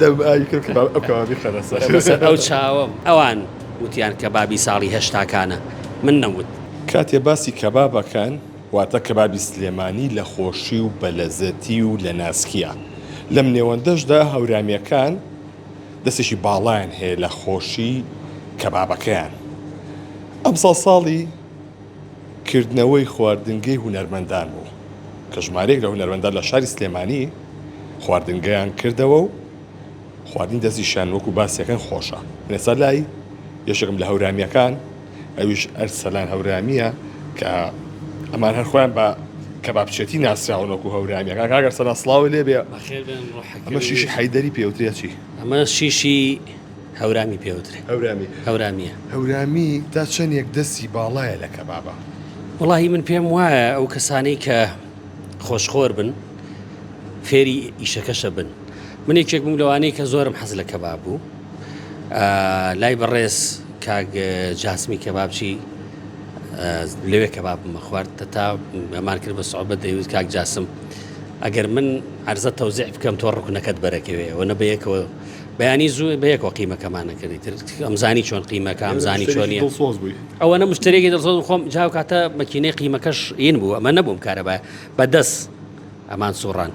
دەم ئاوی کرد کەباب ئەو کەبابی خەرەسە ئەو چاوە ئەوان وتیان کەبابی ساڵی هەشتاکانە من نەوت. کاتێ باسی کەبابەکان واتە کەبابی سلێمانی لە خۆشی و بەلەزەتی و لە ناسکیە. لەم نێوەندەشدا هەورامیەکان دەستێکی باڵایان هەیە لە خۆشی کەبابەکەیان. ئەمساڵ ساڵی کردنەوەی خواردنگەی هونەرمەندان بوو کە ژمارەیەک لە هونەرمەندان لە شاری سلێمانی خواردنگەیان کردەوە و خواردنی دەستیشان وەکو باسیەکەن خۆشە. نێستا لای یەشێکم لە هەورامیەکان ئەویش ئەرسەلان هەورامیە کە ئەمان هەر خۆیان بە کەبابچێتی ناسراون وەکو هەورامیەکان. کاگەر سەلا سڵاوی لێ بێ. ئەمە شیشی حەیدەری پێوترێ چی؟ ئەمە شیشی هەورامی پێوترێ. هەورامیە. هەورامی تا چەندێک دەستی باڵایە لە کەبابە. وڵاهی من پێم وایە ئەو کەسانەی کە خۆشخۆر بن فێری ئیشەکەشە بن. من یەکێک بووم لەوانەی کە زۆرم حەز لە کەباب بوو. لای بەڕێز کاک جاسمی کەبابچی لەوێ کەبابم خوارد تا ئەمان کرد بە سوعبەت دەیوت کاک جاسم ئەگەر من عەرزە تەوزیع بکەم تۆ ڕوکنەکەت بەرەکەوێ وەنە بەیەکەوە بەیانی زوو بەیەکەوە قیمەکەمانە کردی تر ئەمزانی چۆن قیمەکە ئەمزانی چۆنیە ئەوەنە مشترێکی دڵسۆز خۆم جاو کاتە مەکینەی قیمەکەش این بوو ئەمە نەبووم کارەبە بەدەست ئەمان سوڕان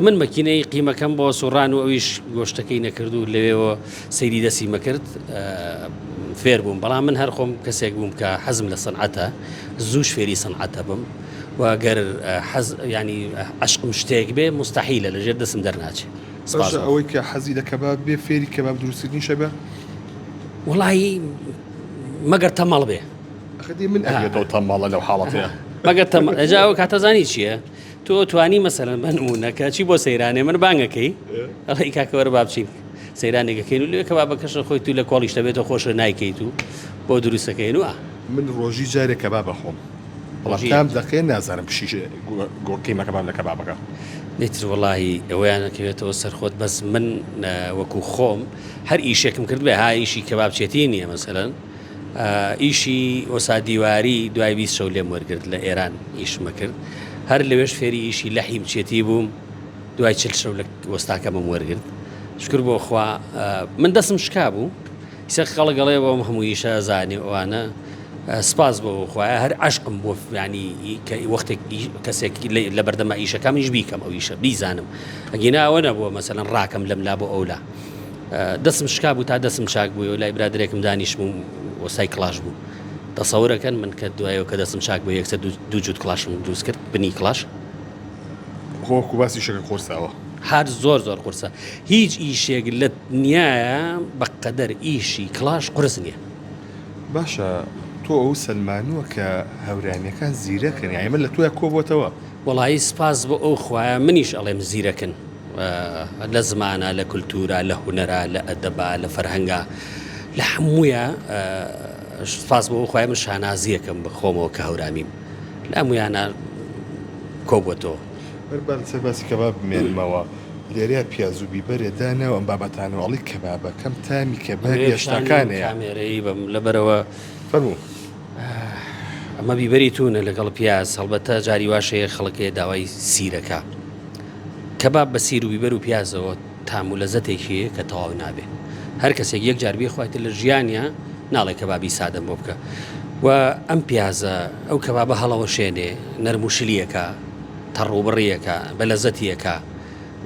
من مەکینەی قیمەکەم بۆ سوڕان و ئەویش گۆشتەکەی نەکرد و لەوێەوە سەیری دەستی مەکرد فێر بووم. بەڵام من هەر خۆم کەسێک بووم کە حەزم لە سەنعەتە زووش فێری سەنعەتە بم وەگەر ینی عەشقم شتێک بێ مستەحیلە لەژێر دەستم دەرناچێ. ئەوەی کە حەزی لە کەباب بێ فێری کەباب دروستکردنی شەبە؟ وڵی مەگەر تەماڵ بێ خدی من ئەوێتەوە تەماڵە لەو حاڵەتەیە مەگەر ئەجاوە کاتەزانی چییە؟ تۆ توانی مەسەلەن بنمونەکە چی بۆ سەیرانێ من بانگەکەی ئەڵی کاکەوەرە با بچین سەیرانێکەکەین و لێ کەبابە کەشە خۆی تو لە کۆڵیش دەبێتەوە خۆشە نایکەیت و بۆ دروستەکەین وە من ڕۆژی جارێک کەبابە خۆم بەڵام کام دەکەێن نازانم پشیش گۆڕکەیمە کەباب لە کەبابەکە نێتر وڵی ئەوەیانەکەوێتەوە سەرخۆت بەس من وەکو خۆم هەر ئیشێکم کرد بێ ها ئیشی کەبابچێتی نییە مەسەلەن ئیشی ئۆسا دیواری دوای 20 شەو لێم وەرگرت لە ئێران ئیشمە کرد هەر لەوێش فێری ئیشی لەحیم چێتی بووم دوای 40 شەو لە وەستاکەمم وەرگرت شکر بۆ خوا من دەستم شکا بوو ئیسە خەڵگەڵێ بۆم هەموو ئیشە زانێ ئەوانە سپاس بۆ خوایە هەر عەشقم بۆ ینی وەختێک کەسێک لە بەردەما ئیشەکەمیش بیکەم ئەو ئیشە بیزانم ئەگینا ئەوە نەبووە مەسەلەن ڕاکەم لەملا بۆ ئەولا دەستم شکا بوو تا دەستم چاک بووی و لای برادرێکم دانیشم و وەسای کڵاش بوو تەسەورەکەن من کە دوایەوە کە دەستم چاک بوو یەکسەر دوو جووت کڵاشم دروست کرد بنی کڵاش خۆکو باسی شەکە قورساوە هەر زۆر قورسە هیچ ئیشێک لە دنیاە بەقەدەر ئیشی کڵاش قورس نییە. باشە تۆ ئەو سلمانووە کە هەورامیەکان زیرەکەن ئەمە لە توە کۆبووتەوە وڵی سپاس بۆ ئەو خوایە منیش ئەڵێم زیرەکەن لە زمانە لە کولتورە لە هونەرە لە ئەدەبا لە فەرهەنگا لە هەموویە سپاس بۆ ئەو خوای من شانازیەکەم بخۆمەوە کە هەورامیم لە هەمویانە کۆبووتەوە. بەربان باسی کەباب بمێنمەوە لێرەیە پیاز و بیبەرێ دانەوە ئەم بابەتانەوەڵی کەبابەکەم تامی کەبابی هێشتاکانەیە کامێرەی بەم لەبەرەوە فەرموو ئەمە بیبەری تونە لەگەڵ پیاز هەڵبەتە جاری واشەیە خەڵکێ داوای سیرەکە کەباب بە سیر و بیبەر و پیازەوە تام و لەزەتێکیە کە تەواو نابێ هەر کەسێک یەک جار بێخواتە لە ژیانە ناڵێ کەبابی سادەم بۆ بکە و ئەم پیازە ئەو کەبابە هەڵەوە شوێنێ نەرم و شلیەکە تەڕوبڕیەکە بە لەزەتیەکە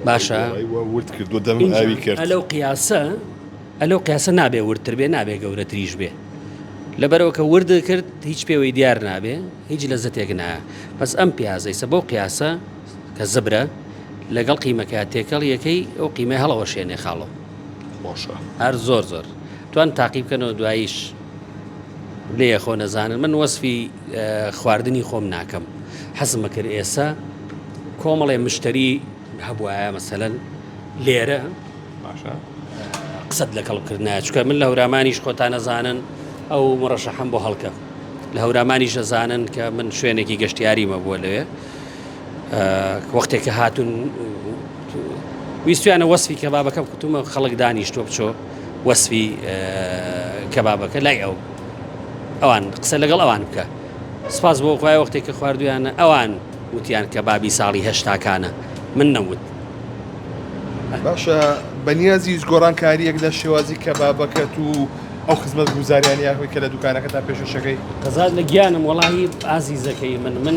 باشە ورد کردو دەم ئاوی کرد ئەلەو قیاسە نابێ وردتر بێ نابێ گەورەتریش بێ لەبەرەوە کە ورد کرد هیچ پێوەی دیار نابێ هیچ لەزەتێک نایە بەس ئەم پیازەیسە بۆ قیاسە کە زبرە لەگەڵ قیمەکە تێکەڵ یەکەی ئەو قیمە هەڵەوە شوێنێ خاڵەوە هەر زۆر توان تاقیب بکەنەوە دواییش لێ خۆ نەزانن من وەسفی خواردنی خۆم ناکەم حەزمە کرد ئێستا کۆمەڵێ مشتری هەبوایە مەسەلەن لێرە قسەت لەگەڵکردنایە چکە من لە هەورامانیش خۆتان نەزانن ئەو مڕەشەحەم بۆ هەڵکە لە هەورامانیش دەزانن کە من شوێنێکی گەشتیاریمە بووە لەوێ وەختێککە هاتون ویستویانە وەسفی کەبابەکەم کوتومە خەڵک دانیشتۆ بچۆ وەسفی کەبابەکە لای ئەوان قسە لەگەڵ ئەوان بکە سپاس بۆ خوای وەختێک کە خواردویانە ئەوان وتیان کەبابی ساڵی هەشتاکانە من نەوت باشە بەنیازی گۆڕانکاریەک لە شێوازی کەبابەکەت و ئەو خزمەت گوزاریانی هۆی کە لە دوکانەکە تا پێشەشەکەی قەزات لە گیانم وەڵاهی ئازیزەکەی من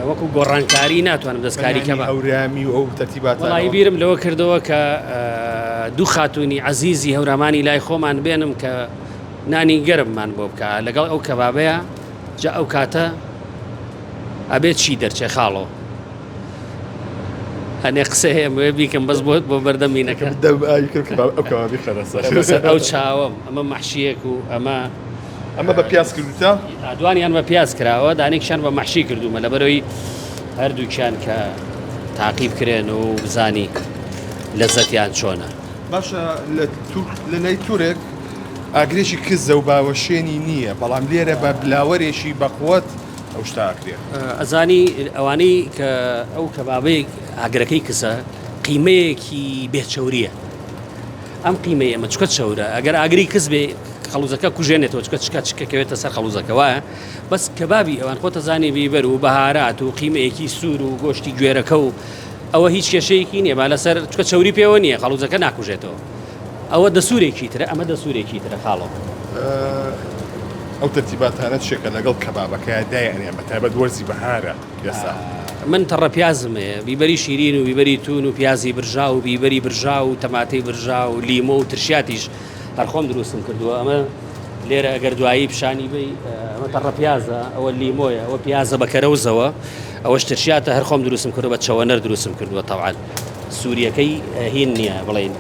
وەکو گۆڕانکاری ناتوانم دەستکاری کەباب هەورامی و ئەو تەرتیبات وڵی بیرم لەوە کردەوە کە دوو خاتونی عزیزی هەورامانی لای خۆمان بێنم کە نانی گەرممان بۆ بکە لەگەڵ ئەو کەبابەیە جا ئەو کاتە ئەبێت چی دەرچێ خاڵۆ هەنێ قسە هەیە بیکەم بەس بۆ بەردەمینەکە ئەو چاوەم ئەمە مەحشیەک و ئەمە بە پیاس کردوتە دوانیان بە پیاس کراوە دانێکشان بە مەحشی کردومە لەبەرەوەی هەردووکیان کە تاقیب کرێن و بزانی لەزەتیان چۆنە باشە لە نای تورێک ئاگرێکی کزە و باوەشێنی نییە بەڵام لێرە بە بلاوەرێکی بەقوت ئەو شتاکرێ ئەزانی ئەوانەی کە ئەو کەبابەیە ئاگرەکەی کسە قیمەیەکی بێچەوریە ئەم قیمەیە ئەمە چکە چەورە ئەگەر ئاگری کەس بێ خەڵوزەکە کوژێنێتەوە چکەکەوێتە سەر خەڵوزەکەوە بەس کەبابی ئەوان خۆتە زانی بیبەر و بەهارات و قیمەیەکی سوور و گۆشتی گوێرەکە و ئەوە هیچ کێشەیەکی نییە با لەسەر چکە چەوری پێوە نییە خەڵوزەکە ناکوژێتەوە ئەوە دەسوورێکی ترە ئەمە دەسوورێکی ترە خاڵەوە ئەو تەرتیباتانە شێکە لەگەڵ کەبابەکە دایانیان بە تایبەت وەرزی بەهارە ئێستا من تەڕە پیازمێ بیبەری شیرین و بیبەری تون و پیازی برژا و بیبەری برژا و تەماتەی برژا و لیمۆ و ترشاتیش هەرخۆم دروستم کردووە ئەمە لێرە ئەگەر دوایی پیشانی بی ئەمە تەڕە پیازە ئەوە لیمۆیە ئەوە پیازە بە کەرەوزەوە ئەوەش ترشاتە هەرخۆم دروستم کردو بە چەوەنەر دروستم کردووە تەواان سووریەکەی هین نییە بڵێن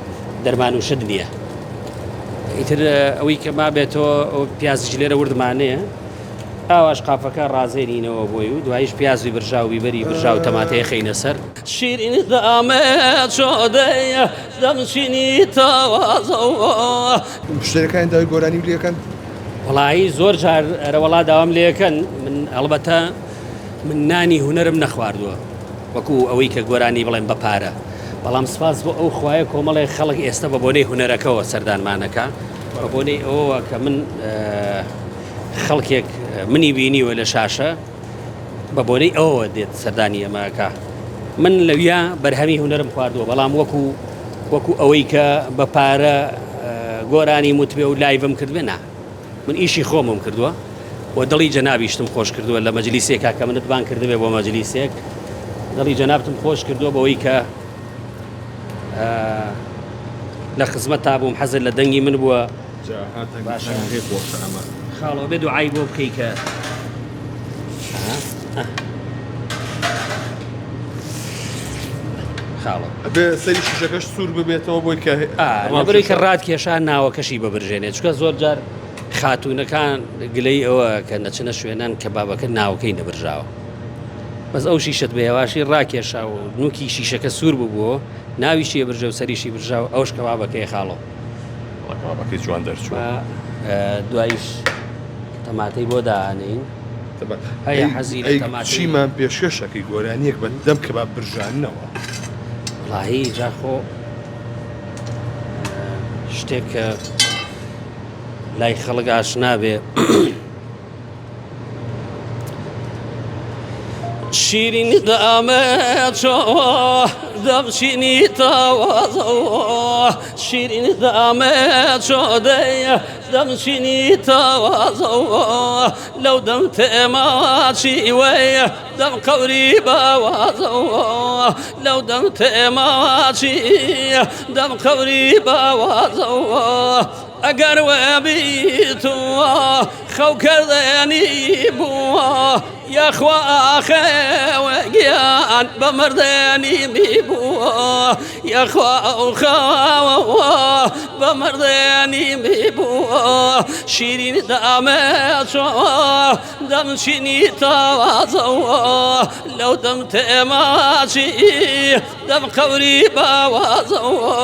دەرمان و شت نییە ئیتر ئەوەی کە ما بێتەوە ئەو پیازش لێرە وردمانەیە ئاواش قافەکە ڕازێنینەوە بۆی و دوایش پیازی برژا و بیبەری برژا و تەماتەیە خەینە سەر شیرینی دامێت چۆدەیە دەمچینی تەوازەوە مشتەکان داوای گۆرانی لەکەن وڵایی زۆر جار ئەرەوەڵا داوام لەکەن من ئەڵبەتە من نانی هوەرم نەخواردووە وەکو ئەوەی کە گۆرانی بڵێن بە پارە بەڵام سپاس بۆ ئەو خوایە کۆمەڵی خەڵک ئێستا بە بۆنەی هوەرەکەەوە سەردانمانەکە بە بۆنەی ئەوە کە من خەڵکێک منی بینیوە لە شاشە بە بۆنەی ئەوە دێت سەردانی ئەماکە من لەویا بەرهەمی هوەرم خواردووە بەڵام وەکو ئەوەی کە بە پارە گۆرانی متبێ و لایڤم کردوێ نا من ئیشی خۆمم کردووە و دڵی جەنابیشتم خۆش کردووە لە مەجلیسێکا کە منتبان کردبێ بۆ مەجلیسێک دڵی جەنابتم خۆش کردووە بەوەی کە لە خزمەت تا بووم حەزر لە دەنگی من بووە خاڵەوە بێ دوعای بۆ بکەی کە خاڵە بێ سەری شیشەکەش سوور ببێتەوە بۆی کە لەبەرەوەی کە ڕات کێشان ناوەکەشی ببرژێنێت چکە زۆر جار خاتوونەکان گلەی ئەوە کە نەچنە شوێنان کە بابەکە ناوەکەی نەبرژاوە بەس ئەو شیشت بە هێواشی ڕاکێشا و نوکی شیشەکە سوور ببووە ناویشیە برژە و سەریشی برژاو ئەوش کە بابەکەی خاڵەوە بابەکەی جوان دەرچووە دوایش تەماتەی بۆ دانین هەیە حەزی لە تەماتەی چیمان پێشکەشەکەی گۆرانیەک بە دەم کە با برژاننەوە وڵاهی جاخۆ شتێک کە لای خەڵک ئاشنا بێ شیرینی دامێتەوە دەمچینی تەوازەوە شیرینی دامێت چۆدەیە دەمچینی تەوازەوە لەو دەم تێماچی وەیە دەم قەوری باوازەوە لەو دەم تێماچی دەم قەوری باوازەوە ئەگەر وەبیتووە خەوکردێنی بووە یاخوا ئاخێوەگیان بە مردێنی میبووە یاخوا ئەو خاوەوە بە مردێنی میبووە شیرینی دامێتەوە دەمچینی تەوازەوە لەو دەم تێماچی دەم قەوری باوازەوە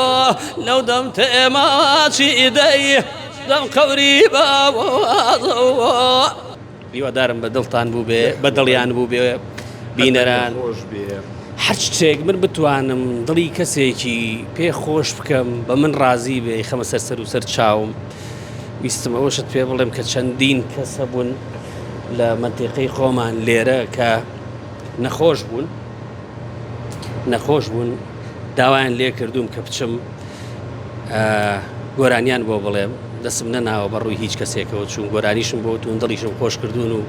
لەو دەم تێماچی دەی دەم قەوری باوازەوە هیوادارم بە دڵتان بوو بێ بە دڵیان بوو بێ بینەران هەر شتێک من بتوانم دڵی کەسێکی پێ خۆش بکەم بە من ڕازی بێ خەمە سەر و سەر چاوم ویستم ئەوەشت پێ بڵێم کە چەندین کەسە بوون لە مەنتیقەی خۆمان لێرە کە نەخۆش بوون داوایان لێ کردوم کە بچم گۆرانیان بۆ بڵێم دەسم نەناوە بەڕووی هیچ کەسێکەوە چوون گۆرانیشم بۆ تون دڵیشم خۆش کردوون و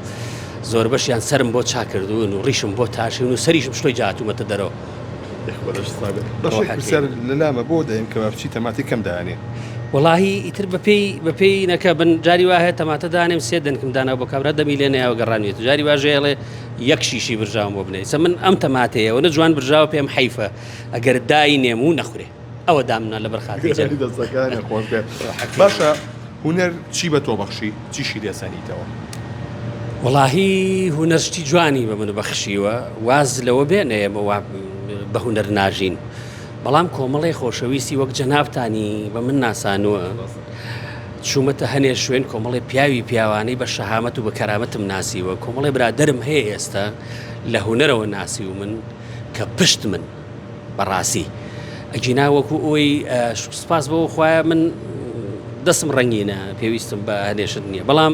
زۆر بەشیان سرم بۆ چاکردوون و ڕیشم بۆ تاشون و سەریشم شتۆی جاتومەتە دەرەوە بەشێک لە لامە بۆ دەیم کە بچی تەماتی کەم دایانێ وڵاهی ئیتر بەپێی نەکە بن جاری وایە تەماتە دانێم سێ دەنکم داناو بۆ کابرا دەمیلێنەوە گەڕانێت جاری واژێڵێ یەک شیشی برژاوم بۆ بنێت من ئەم تەماتەیەوە نە جوان برژاوە پێم حیفە ئەگەر دای نێم و نەخورێ ئەوە دامنا لە بەرخاتی دەستەکانی خۆش پێ باشە هونەر چی بە تۆ بەخشی چیشی لێسەنیتەوە وڵاهی هونەرشتی جوانی بە من بەخشیوە واز لەوە بێنێمە بە هونەر ناژین بەڵام کۆمەڵی خۆشەویستی وەک جەنابتانی بە من ناسانووە چوومەتە هەنێ شوێن کۆمەڵی پیاوی پیاوانەی بە شەهامەت و بە کەرامەتم ناسیوە کۆمەڵی برادەرم هەیە ئێستا لە هونەرەوە ناسی و من کە پشت من بەڕاستی ئەگینا وەکو ئەوی سوپاس بەوە خوایە من دەسم ڕەنگینە پێویستم بە هەنێشت نییە بەڵام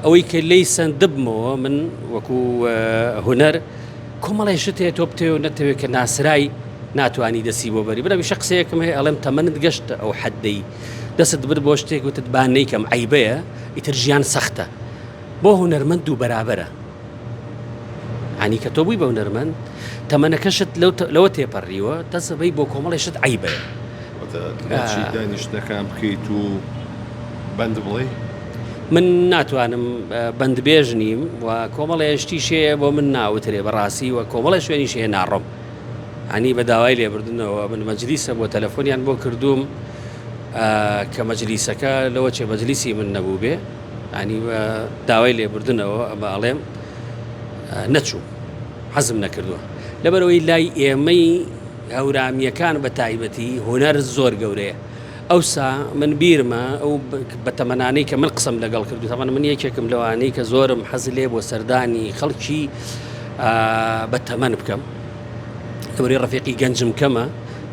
ئەوەی کە لی سندبمەوە من وەکو هونەر کۆمەڵی شت هەیە تۆ بتێ و نەتەوێت کە ناسرای ناتوانی دەسی بۆ بەری بنەوی شخصەیەکم هەیە ئەڵێم تەمەنت گەشتە ئەو حەدەی دەست بر بۆ شتێک وتت بانەی کەم عیبەیە ئیتر ژیان سەختە بۆ هونەرمەند و بەرابەرە عنی کە تۆ بووی بە هونەرمەند تەمەنەکەشت لەوە تێپەڕیوە دەسەبەی بۆ کۆمەڵی شت عیبەیە دانیشتەکان بکەیت و بەند بڵێ من ناتوانم بەندبێژ نیم و کۆمەڵی هێشتیشەیە بۆ من ناوترێ بەڕاستی و کۆمەڵی شوێنیش هەیە ناڕۆم عنی بە داوای لێبردنەوە من مەجلیسە بۆ تەلەفۆنیان بۆ کردووم کە مەجلیسەکە لەوە چێ مەجلیسی من نەبوو بێ عنی بە داوای لێبردنەوە ئەمە ئەڵێم نەچوو حەزم نەکردووە لەبەرەوەی لای ئێمەی هەورامیەکان بە تایبەتی هونەر زۆر گەورەیە ئەوسا من بیرمە ئەو بە تەمەنانەی کە من قسم لەگەڵ کردو تەمەن من یەکێکم لەوانەی کە زۆرم حەز لێ بۆ سەردانی خەڵکی بە تەمەن بکەم لەبەرەوەی ڕەفیقی گەنجم کەمە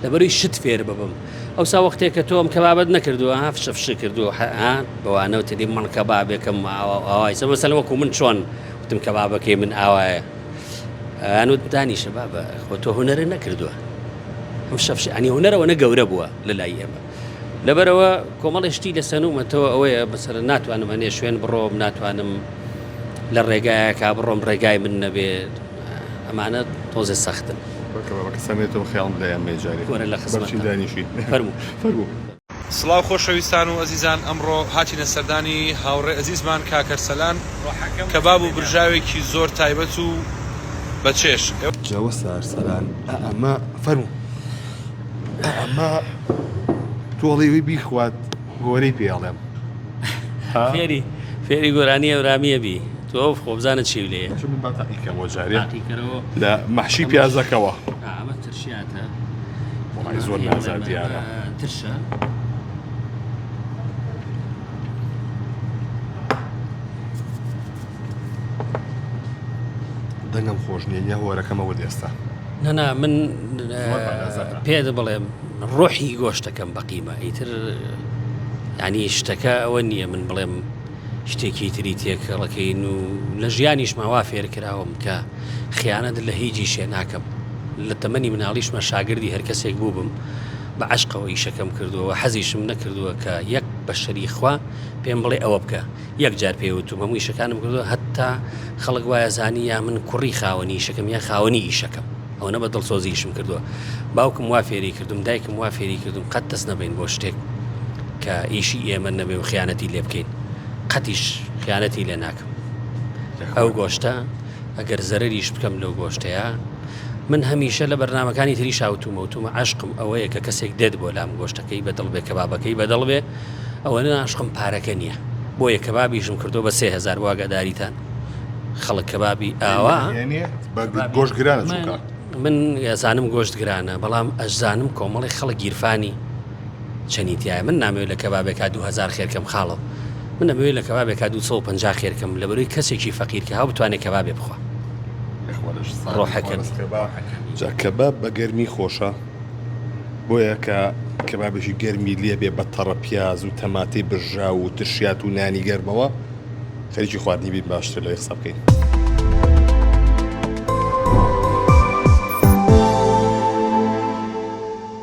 لەبەرەوەی شت فێر ببم ئەوسا وەختێک کە تۆم کەبابەت نەکردووە هەفشەفش کردووە بەوانەوە تێدی من کەبابێکم ئاوای مەسەلەن وەکو من چۆن وتم کەبابەکەی من ئاوایە ئەنوت دانیشە بابە خۆ تۆ هونەرە نەکردووە ئەم شەفش ئەنی هونەرەوە نە گەورە بووە لە لای ئێمە لەبەرەوە کۆمەڵی شتی لە سەنوومەتەوە ئەوەیە بەسەر ناتوانم هەنێ شوێن بڕۆم ناتوانم لە ڕێگایەکە بڕۆم ڕێگای من نەبێت ئەمانە تۆزە سەختن کەسانێتەوە خیاڵم لە ئەمە جارێک لە خزمەتی دانیشی فەرموو سڵاو خۆشەویستان و ئەزیزان ئەمڕۆ هاتینە سەردانی هاوڕێ ئەزیزمان کاکەرسەلان کەباب و برژاوێکی زۆر تایبەت و بەچێش جاوە سارسەلان ئەمە فەرموو ئەمە تۆڵێوی بیخوات گۆرەی پێڵێم فێری گۆرانی ئەورامیە بی تۆ ئەو خۆبزانە چی لێە باتەقیکەوە جارێ لە مەحشی پیازەکەوە ئەمە ترشیاتە زۆر نازار دیارە ترشە دەنگم خۆش نیە یا هۆرەکەمەوە ئێستا نەنا من پێ بڵێم ڕۆحی گۆشتەکەم بەقیمە ئیتر ینی شتەکە ئەوە نییە من بڵێم شتێکی تری تێکەڵەکەین و لە ژیانیش ماوا فێر کراوم کە خیانەت لە هیچی شێ ناکەم لە تەمەنی مناڵیشمە شاگردی هەر کەسێک بوو بم بە عشقەوە ئیشەکەم کردووە حەزیشم نەکردووە کە یەک بە شەری خوا پێم بڵێ ئەوە بکە یەک جار پێوتم هەموو ئیشەکانم کردووە هەتا خەڵک وایە زانی یا من کوڕی خاوەنی ئیشەکەم یا خاوەنی ئیشەکەم ئەو نە بە دڵسۆزیشم کردووە باوکم وا فێری کردم دایکم وا فێری کردم قەت دەست نەبین بۆ شتێک کە ئیشی ئێمە نەبێ و خیانەتی لێ بکەین قەتیش خیانەتی لێ ناکەم ئەو گۆشتە ئەگەر زەرریش بکەم لەو گۆشتەیە من هەمیشە لە بەرنامەکانی تری شاوتومەوتومە عشقم ئەوەیە کە کەسێک دێت بۆ لام گۆشتەکەی بەدڵ بێ کەبابەکەی بەدڵ بێ ئەوە نە عشقم پارەکە نییە بۆیە کەبابیشم کردو بە 3000 واگەداریتان خەڵک کەبابی ئاوا گۆشت گرانە من ئەزانم گۆشت گرانە بەڵام ئەشزانم کۆمەڵی خەڵک گیرفانی چەنیتیایە من نامەوێت لە کەبابێکا 2000 خێرکەم خاڵەوە من نەمەوێت لە کەبابێکا 250 خێرکەم لە بەرووی کەسێکی فەقیر کە هاو بتوانێت کەبابێ بخوا ڕۆحەکەن جا کەباب بە گەرمی خۆشە بۆیە کە کەبابێکی گەرمی لێ بێ بە تەڕە پیاز و تەماتی برژاو و ترشیات و نانی گەرمەوە خەریکی خواردنی بین باشتر لە قسە بکەین